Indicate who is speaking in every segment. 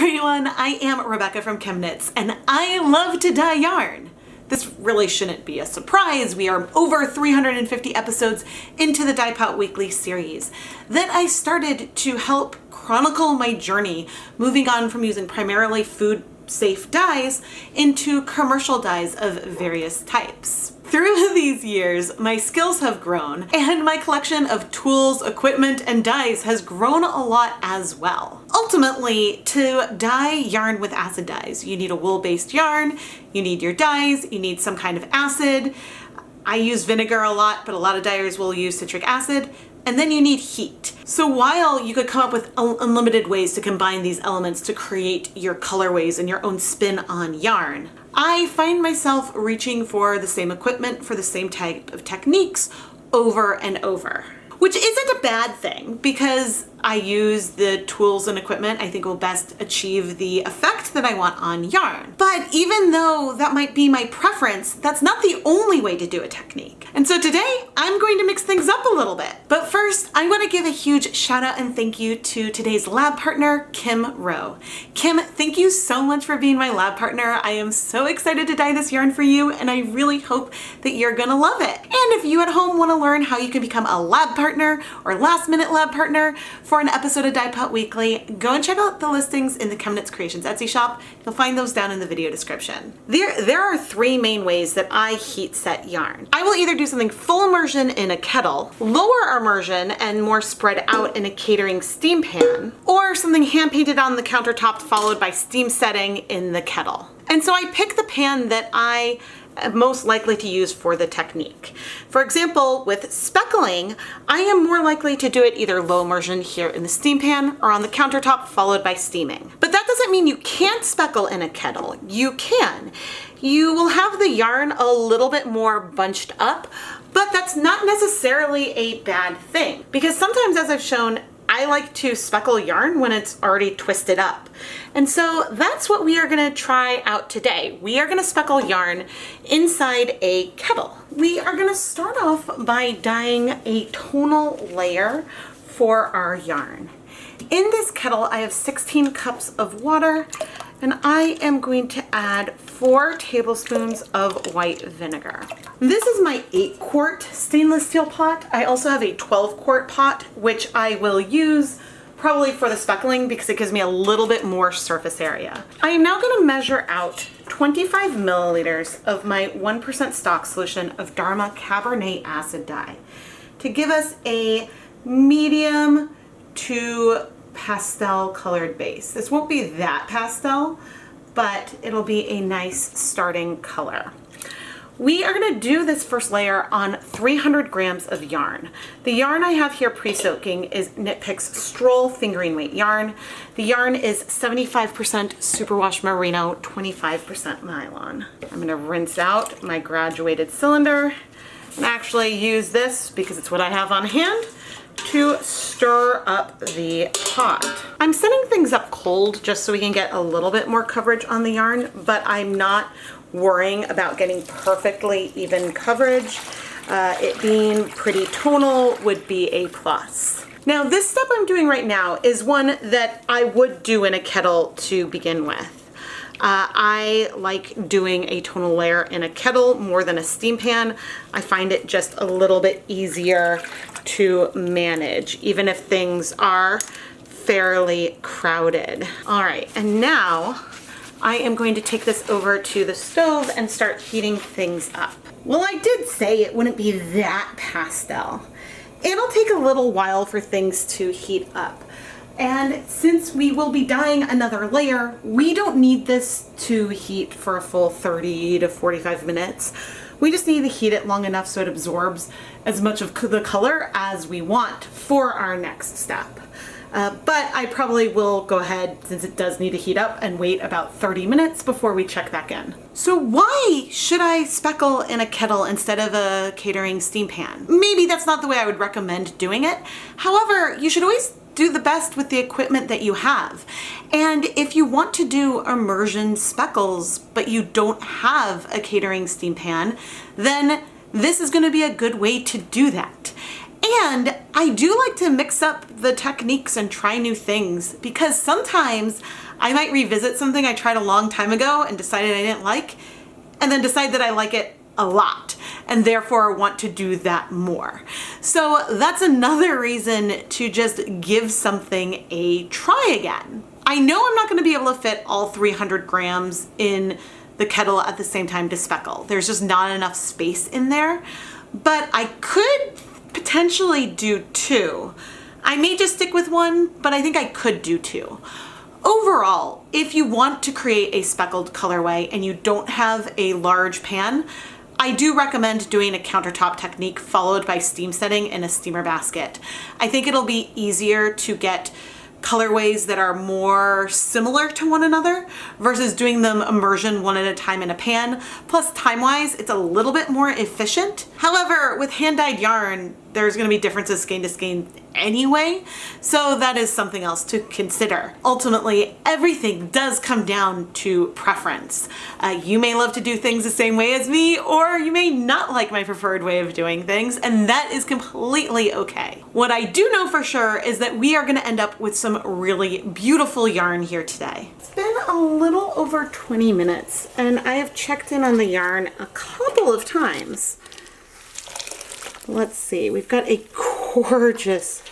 Speaker 1: everyone, I am Rebecca from ChemKnits and I love to dye yarn. This really shouldn't be a surprise. We are over 350 episodes into the Dyepot weekly series that I started to help chronicle my journey moving on from using primarily food safe dyes into commercial dyes of various types. Through these years, my skills have grown and my collection of tools, equipment, and dyes has grown a lot as well. Ultimately, to dye yarn with acid dyes, you need a wool-based yarn, you need your dyes, you need some kind of acid. I use vinegar a lot, but a lot of dyers will use citric acid. And then you need heat. So while you could come up with unlimited ways to combine these elements to create your colorways and your own spin on yarn, I find myself reaching for the same equipment for the same type of techniques over and over. Which isn't a bad thing because I use the tools and equipment I think will best achieve the effect that I want on yarn. But even though that might be my preference, that's not the only way to do a technique. And so today I'm going to mix things up a little bit. But first, I want to give a huge shout out and thank you to today's lab partner, Kim Rowe. Kim, thank you so much for being my lab partner. I am so excited to dye this yarn for you and I really hope that you're gonna love it. And if you at home want to learn how you can become a lab partner or last minute lab partner for an episode of Dyepot Weekly, go and check out the listings in the ChemKnits Creations Etsy shop. You'll find those down in the video description. There are three main ways that I heat set yarn. I will either do something full immersion in a kettle, lower immersion and more spread out in a catering steam pan, or something hand painted on the countertop followed by steam setting in the kettle. And so I pick the pan that I most likely to use for the technique. For example, with speckling, I am more likely to do it either low immersion here in the steam pan or on the countertop followed by steaming. But that doesn't mean you can't speckle in a kettle. You can. You will have the yarn a little bit more bunched up, but that's not necessarily a bad thing because sometimes, as I've shown, I like to speckle yarn when it's already twisted up. And so that's what we are gonna try out today. We are gonna speckle yarn inside a kettle. We are gonna start off by dyeing a tonal layer for our yarn. In this kettle, I have 16 cups of water and I am going to add 4 tablespoons of white vinegar. This is my 8-quart stainless steel pot. I also have a 12-quart pot, which I will use probably for the speckling because it gives me a little bit more surface area. I am now gonna measure out 25 milliliters of my 1% stock solution of Dharma Cabernet Acid Dye to give us a medium to pastel colored base. This won't be that pastel, but it'll be a nice starting color. We are going to do this first layer on 300 grams of yarn. The yarn I have here pre-soaking is Knit Picks Stroll fingering weight yarn. The yarn is 75% superwash merino, 25% nylon. I'm going to rinse out my graduated cylinder and actually use this because it's what I have on hand to stir up the pot. I'm setting things up cold just so we can get a little bit more coverage on the yarn, but I'm not worrying about getting perfectly even coverage. It being pretty tonal would be a plus. Now this step I'm doing right now is one that I would do in a kettle to begin with. I like doing a tonal layer in a kettle more than a steam pan. I find it just a little bit easier to manage, even if things are fairly crowded. All right, and now I am going to take this over to the stove and start heating things up. Well, I did say it wouldn't be that pastel. It'll take a little while for things to heat up. And since we will be dyeing another layer, we don't need this to heat for a full 30 to 45 minutes. We just need to heat it long enough so it absorbs as much of the color as we want for our next step. But I probably will go ahead, since it does need to heat up, and wait about 30 minutes before we check back in. So why should I speckle in a kettle instead of a catering steam pan? Maybe that's not the way I would recommend doing it. However, you should always do the best with the equipment that you have. And if you want to do immersion speckles, but you don't have a catering steam pan, then this is going to be a good way to do that. And I do like to mix up the techniques and try new things, because sometimes I might revisit something I tried a long time ago and decided I didn't like, and then decide that I like it a lot, and therefore want to do that more. So that's another reason to just give something a try again. I know I'm not going to be able to fit all 300 grams in the kettle at the same time to speckle. There's just not enough space in there, but I could potentially do 2. I may just stick with 1, but I think I could do 2. Overall, if you want to create a speckled colorway and you don't have a large pan, I do recommend doing a countertop technique followed by steam setting in a steamer basket. I think it'll be easier to get colorways that are more similar to one another versus doing them immersion one at a time in a pan. Plus, time-wise, it's a little bit more efficient. However, with hand-dyed yarn, there's going to be differences skein to skein anyway, so that is something else to consider. Ultimately, everything does come down to preference. You may love to do things the same way as me, or you may not like my preferred way of doing things, and that is completely okay. What I do know for sure is that we are going to end up with some really beautiful yarn here today. It's been a little over 20 minutes, and I have checked in on the yarn a couple of times. Let's see, we've got a gorgeous,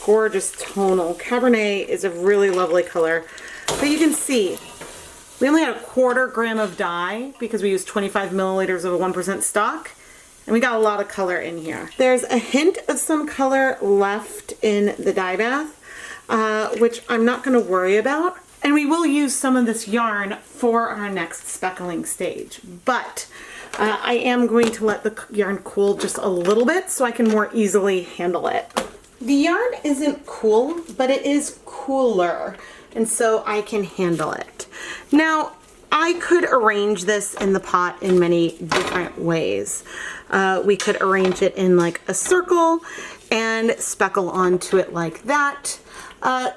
Speaker 1: gorgeous tonal. Cabernet is a really lovely color, but you can see we only had a 1/4 gram of dye because we used 25 milliliters of a 1% stock, and we got a lot of color in here. There's a hint of some color left in the dye bath, which I'm not going to worry about, and we will use some of this yarn for our next speckling stage, but I am going to let the yarn cool just a little bit so I can more easily handle it. The yarn isn't cool, but it is cooler, and so I can handle it. Now, I could arrange this in the pot in many different ways. We could arrange it in like a circle and speckle onto it like that.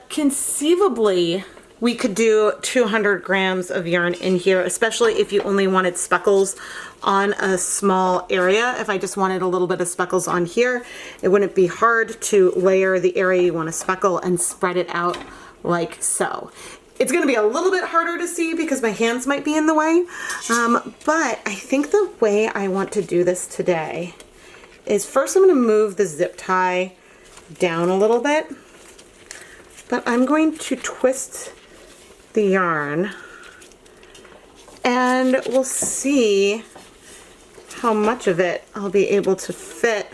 Speaker 1: Conceivably, we could do 200 grams of yarn in here, especially if you only wanted speckles on a small area. If I just wanted a little bit of speckles on here, it wouldn't be hard to layer the area you want to speckle and spread it out like so. It's going to be a little bit harder to see because my hands might be in the way, but I think the way I want to do this today is first I'm going to move the zip tie down a little bit, but I'm going to twist the yarn and we'll see how much of it I'll be able to fit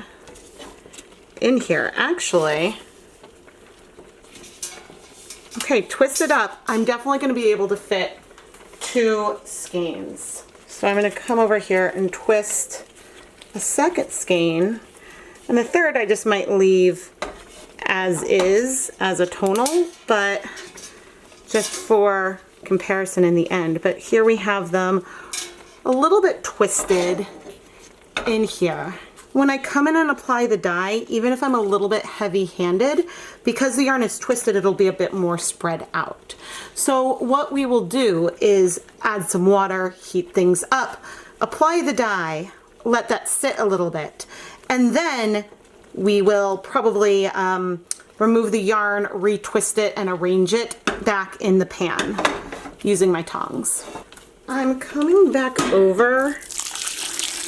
Speaker 1: in here. Actually, okay, twist it up. I'm definitely going to be able to fit 2 skeins. So I'm going to come over here and twist a second skein, and the third I just might leave as is, as a tonal, but just for comparison in the end. But here we have them a little bit twisted in here. When I come in and apply the dye, even if I'm a little bit heavy-handed, because the yarn is twisted, it'll be a bit more spread out. So what we will do is add some water, heat things up, apply the dye, let that sit a little bit, and then we will probably remove the yarn, retwist it, and arrange it back in the pan using my tongs. I'm coming back over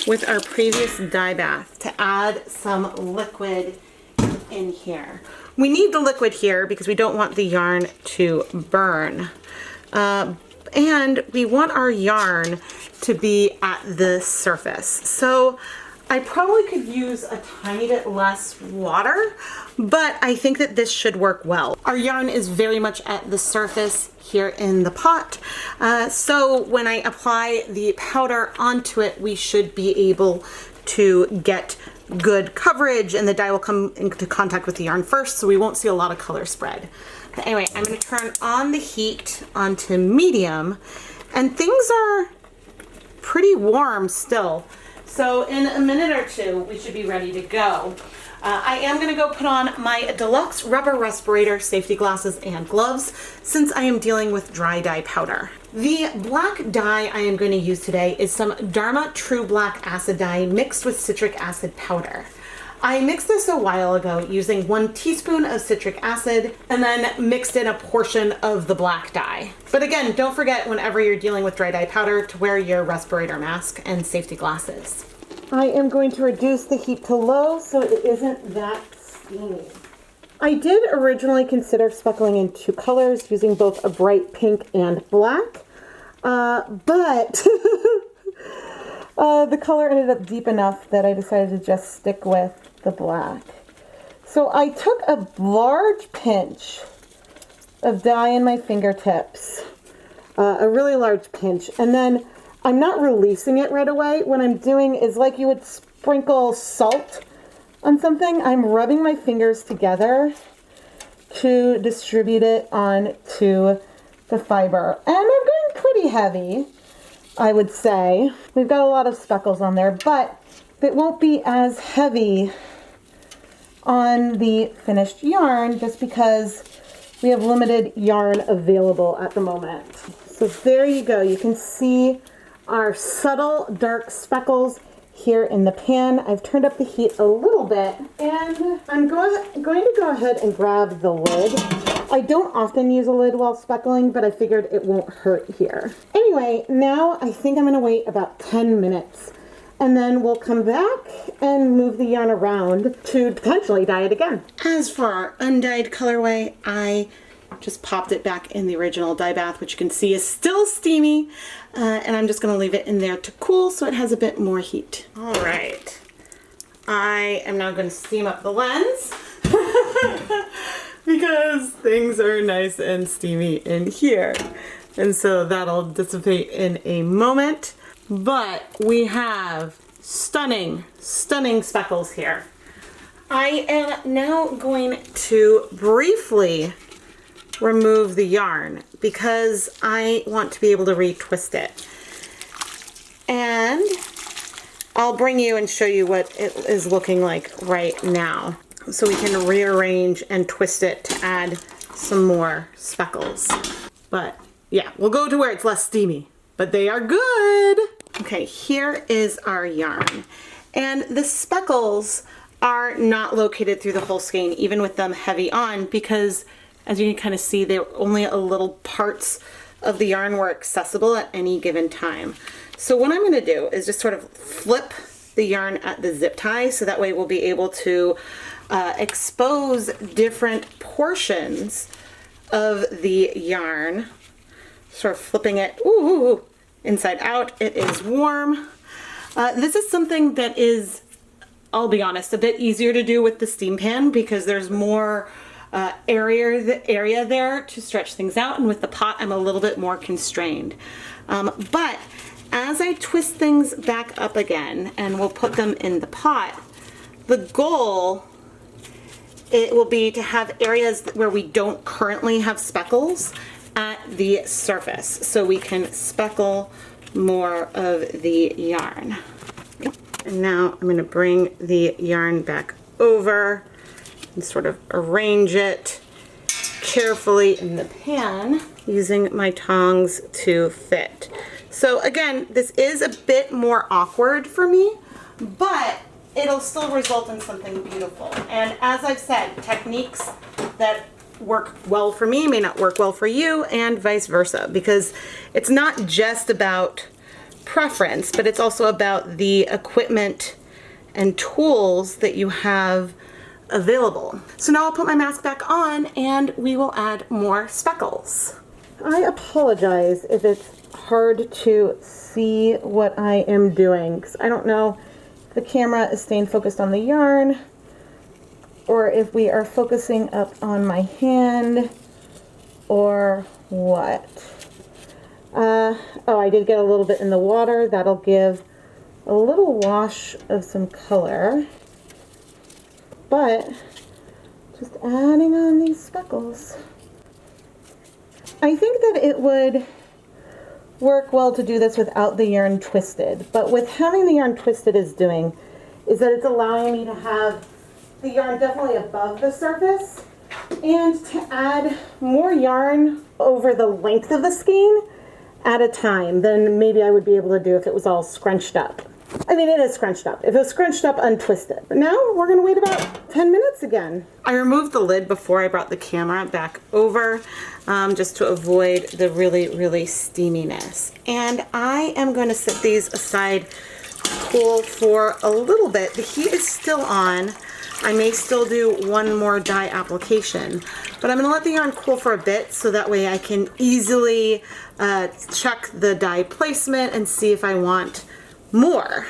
Speaker 1: with our previous dye bath to add some liquid in here. We need the liquid here because we don't want the yarn to burn. And we want our yarn to be at the surface. So I probably could use a tiny bit less water, but I think that this should work well. Our yarn is very much at the surface here in the pot. So when I apply the powder onto it, we should be able to get good coverage, and the dye will come into contact with the yarn first, so we won't see a lot of color spread. But anyway, I'm going to turn on the heat onto medium, and things are pretty warm still. So in a minute or two, we should be ready to go. I am going to go put on my deluxe rubber respirator, safety glasses, and gloves since I am dealing with dry dye powder. The black dye I am going to use today is some Dharma True Black Acid Dye mixed with citric acid powder. I mixed this a while ago using 1 teaspoon of citric acid and then mixed in a portion of the black dye. But again, don't forget whenever you're dealing with dry dye powder to wear your respirator mask and safety glasses. I am going to reduce the heat to low so it isn't that steamy. I did originally consider speckling in 2 colors using both a bright pink and black, but the color ended up deep enough that I decided to just stick with the black. So I took a large pinch of dye in my fingertips, a really large pinch, and then I'm not releasing it right away. What I'm doing is like you would sprinkle salt on something. I'm rubbing my fingers together to distribute it onto the fiber. And I'm going pretty heavy, I would say. We've got a lot of speckles on there, but it won't be as heavy on the finished yarn just because we have limited yarn available at the moment. So there you go. You can see our subtle dark speckles here in the pan. I've turned up the heat a little bit and I'm going to go ahead and grab the lid. I don't often use a lid while speckling, but I figured it won't hurt here. Anyway, now I think I'm going to wait about 10 minutes and then we'll come back and move the yarn around to potentially dye it again. As for our undyed colorway, I just popped it back in the original dye bath, which you can see is still steamy, and I'm just going to leave it in there to cool so it has a bit more heat. All right, I am now going to steam up the lens because things are nice and steamy in here, and so that'll dissipate in a moment. But we have stunning, stunning speckles here. I am now going to briefly remove the yarn because I want to be able to retwist it. And I'll bring you and show you what it is looking like right now so we can rearrange and twist it to add some more speckles. But yeah, we'll go to where it's less steamy, but they are good. Okay, here is our yarn. And the speckles are not located through the whole skein, even with them heavy on, because as you can kind of see, they're only a little parts of the yarn were accessible at any given time. So what I'm going to do is just sort of flip the yarn at the zip tie, so that way we'll be able to expose different portions of the yarn. Sort of flipping it, ooh, inside out. It is warm. This is something that is, I'll be honest, a bit easier to do with the steam pan because there's more area there to stretch things out, and with the pot I'm a little bit more constrained. But as I twist things back up again and we'll put them in the pot, the goal it will be to have areas where we don't currently have speckles at the surface so we can speckle more of the yarn. And now I'm going to bring the yarn back over and sort of arrange it carefully in the pan using my tongs to fit. So again, this is a bit more awkward for me, but it'll still result in something beautiful. And as I've said, techniques that work well for me may not work well for you, and vice versa, because it's not just about preference, but it's also about the equipment and tools that you have available. So now I'll put my mask back on and we will add more speckles. I apologize if it's hard to see what I am doing, because I don't know if the camera is staying focused on the yarn or if we are focusing up on my hand or what. Oh, I did get a little bit in the water. That'll give a little wash of some color. But just adding on these speckles. I think that it would work well to do this without the yarn twisted, but with having the yarn twisted is doing is that it's allowing me to have the yarn definitely above the surface and to add more yarn over the length of the skein at a time than maybe I would be able to do if it was all scrunched up. I mean, it is scrunched up. If it was scrunched up, untwisted. But now we're gonna wait about 10 minutes again. I removed the lid before I brought the camera back over, just to avoid the really steaminess. And I am going to set these aside cool for a little bit. The heat is still on. I may still do one more dye application, but I'm gonna let the yarn cool for a bit so that way I can easily check the dye placement and see if I want more.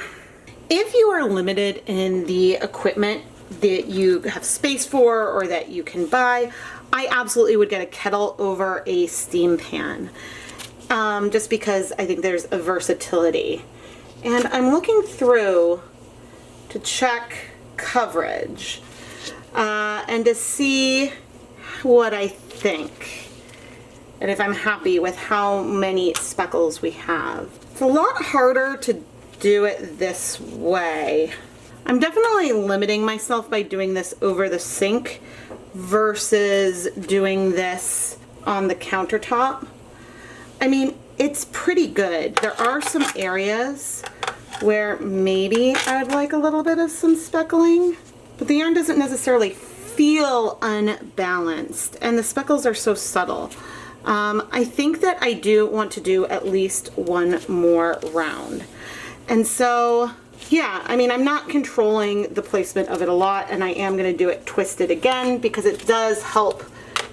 Speaker 1: If you are limited in the equipment that you have space for or that you can buy, I absolutely would get a kettle over a steam pan, just because I think there's a versatility. And I'm looking through to check coverage and to see what I think and if I'm happy with how many speckles we have. It's a lot harder to do it this way. I'm definitely limiting myself by doing this over the sink versus doing this on the countertop. I mean, it's pretty good. There are some areas where maybe I'd like a little bit of some speckling, but the yarn doesn't necessarily feel unbalanced, and the speckles are so subtle. I think that I do want to do at least one more round. And so, yeah, I mean, I'm not controlling the placement of it a lot, and I am gonna do it twisted again because it does help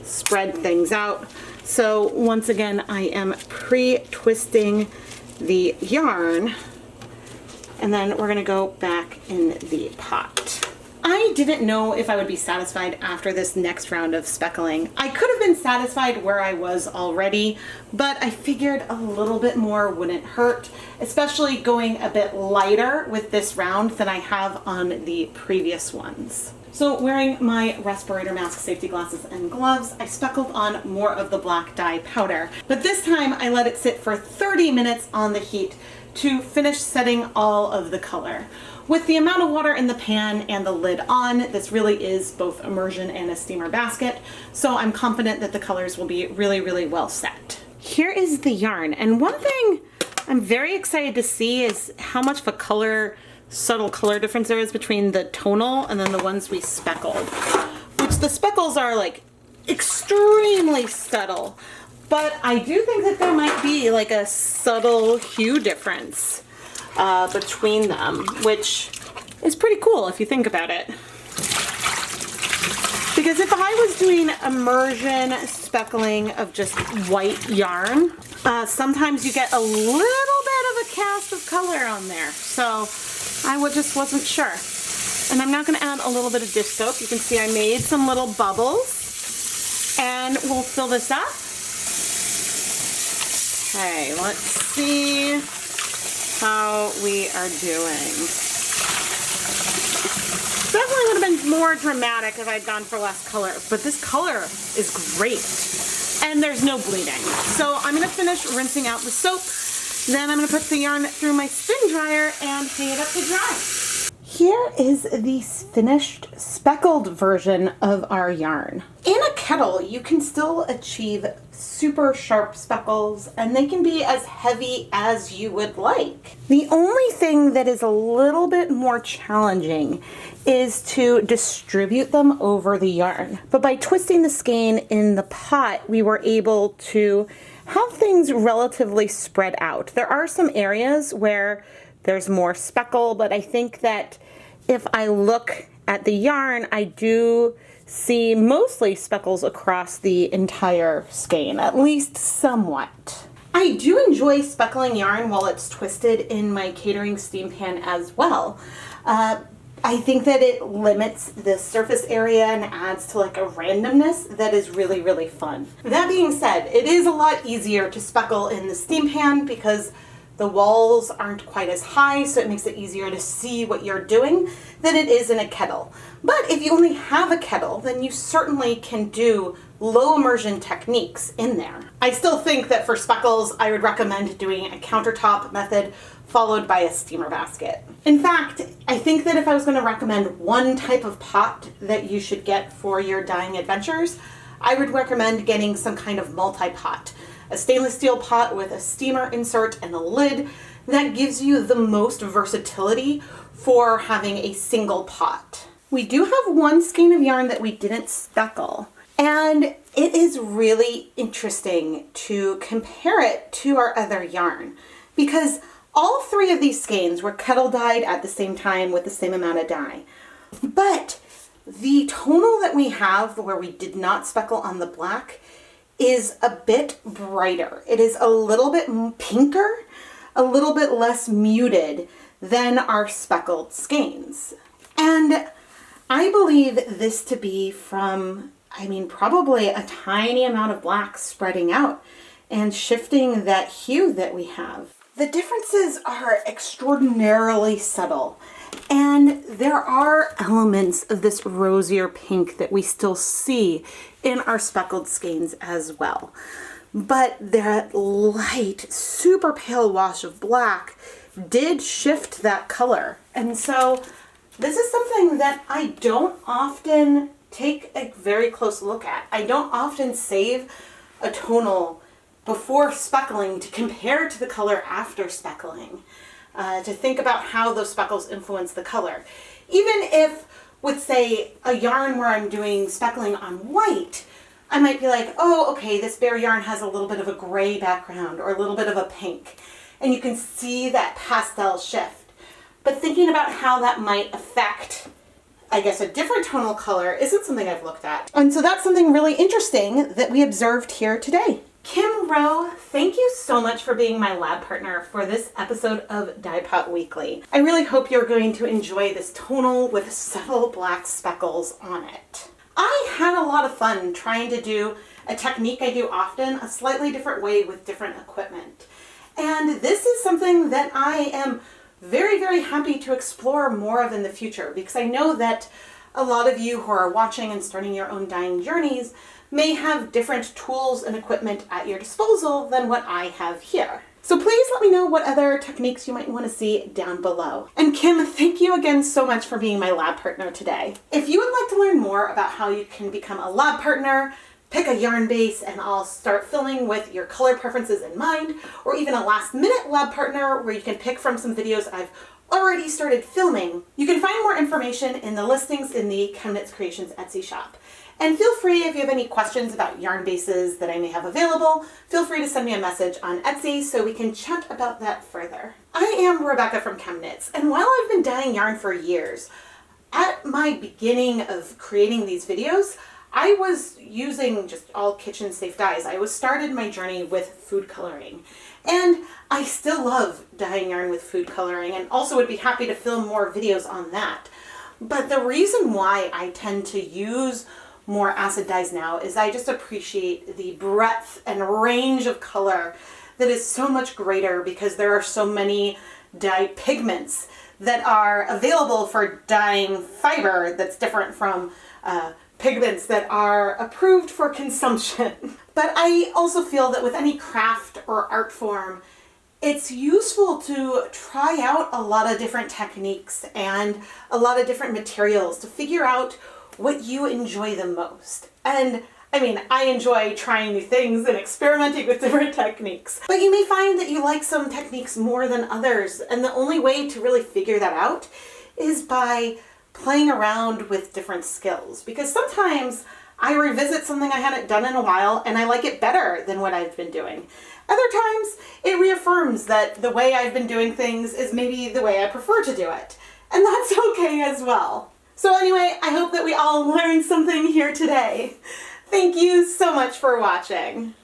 Speaker 1: spread things out. So once again, I am pre-twisting the yarn, and then we're gonna go back in the pot. I didn't know if I would be satisfied after this next round of speckling. I could have been satisfied where I was already, but I figured a little bit more wouldn't hurt, especially going a bit lighter with this round than I have on the previous ones. So wearing my respirator mask, safety glasses, and gloves, I speckled on more of the black dye powder. But this time I let it sit for 30 minutes on the heat to finish setting all of the color. With the amount of water in the pan and the lid on, this really is both immersion and a steamer basket, so I'm confident that the colors will be really well set. Here is the yarn, and one thing I'm very excited to see is how much of a subtle color difference there is between the tonal and then the ones we speckled. Which the speckles are like extremely subtle, but I do think that there might be like a subtle hue difference between them, which is pretty cool if you think about it. Because if I was doing immersion speckling of just white yarn, sometimes you get a little bit of a cast of color on there. So I just wasn't sure. And I'm now going to add a little bit of dish soap. You can see I made some little bubbles, and we'll fill this up. Okay, let's see how we are doing. Definitely would have been more dramatic if I'd gone for less color, but this color is great. And there's no bleeding. So I'm gonna finish rinsing out the soap, then I'm gonna put the yarn through my spin dryer and hang it up to dry. Here is the finished speckled version of our yarn. In a kettle, you can still achieve super sharp speckles, and they can be as heavy as you would like. The only thing that is a little bit more challenging is to distribute them over the yarn. But by twisting the skein in the pot, we were able to have things relatively spread out. There are some areas where there's more speckle, but I think that if I look at the yarn, I do see mostly speckles across the entire skein, at least somewhat. I do enjoy speckling yarn while it's twisted in my catering steam pan as well. I think that it limits the surface area and adds to like a randomness that is really fun. That being said, it is a lot easier to speckle in the steam pan because the walls aren't quite as high, so it makes it easier to see what you're doing than it is in a kettle. But if you only have a kettle, then you certainly can do low immersion techniques in there. I still think that for speckles, I would recommend doing a countertop method followed by a steamer basket. In fact, I think that if I was going to recommend one type of pot that you should get for your dyeing adventures, I would recommend getting some kind of multi-pot. a stainless steel pot with a steamer insert and a lid that gives you the most versatility for having a single pot. We do have one skein of yarn that we didn't speckle, and it is really interesting to compare it to our other yarn because all three of these skeins were kettle dyed at the same time with the same amount of dye. But the tonal that we have where we did not speckle on the black is a bit brighter. It is a little bit pinker, a little bit less muted than our speckled skeins. And I believe this to be from, probably a tiny amount of black spreading out and shifting that hue that we have. The differences are extraordinarily subtle, and there are elements of this rosier pink that we still see in our speckled skeins as well. But that light, super pale wash of black did shift that color. And so this is something that I don't often take a very close look at. I don't often save a tonal before speckling to compare to the color after speckling, to think about how those speckles influence the color. Even if with, say, a yarn where I'm doing speckling on white, I might be like, oh, okay, this bare yarn has a little bit of a gray background or a little bit of a pink, and you can see that pastel shift. But thinking about how that might affect, I guess, a different tonal color isn't something I've looked at. And so that's something really interesting that we observed here today. Kim Rowe, thank you so much for being my lab partner for this episode of Dyepot Weekly. I really hope you're going to enjoy this tonal with subtle black speckles on it. I had a lot of fun trying to do a technique I do often, a slightly different way with different equipment. And this is something that I am very, very happy to explore more of in the future, because I know that a lot of you who are watching and starting your own dyeing journeys may have different tools and equipment at your disposal than what I have here. So please let me know what other techniques you might want to see down below. And Kim, thank you again so much for being my lab partner today. If you would like to learn more about how you can become a lab partner, pick a yarn base, and I'll start filling with your color preferences in mind, or even a last minute lab partner where you can pick from some videos I've already started filming, you can find more information in the listings in the ChemKnits Creations Etsy shop. And feel free, if you have any questions about yarn bases that I may have available, feel free to send me a message on Etsy so we can chat about that further. I am Rebecca from ChemKnits, and while I've been dyeing yarn for years, at my beginning of creating these videos, I was using just all kitchen safe dyes. I started my journey with food coloring, and I still love dyeing yarn with food coloring, and also would be happy to film more videos on that. But the reason why I tend to use more acid dyes now is I just appreciate the breadth and range of color that is so much greater because there are so many dye pigments that are available for dyeing fiber that's different from pigments that are approved for consumption. But I also feel that with any craft or art form, it's useful to try out a lot of different techniques and a lot of different materials to figure out what you enjoy the most. And I enjoy trying new things and experimenting with different techniques. But you may find that you like some techniques more than others, and the only way to really figure that out is by playing around with different skills. Because sometimes I revisit something I hadn't done in a while and I like it better than what I've been doing. Other times it reaffirms that the way I've been doing things is maybe the way I prefer to do it. And that's okay as well. So anyway, I hope that we all learned something here today. Thank you so much for watching.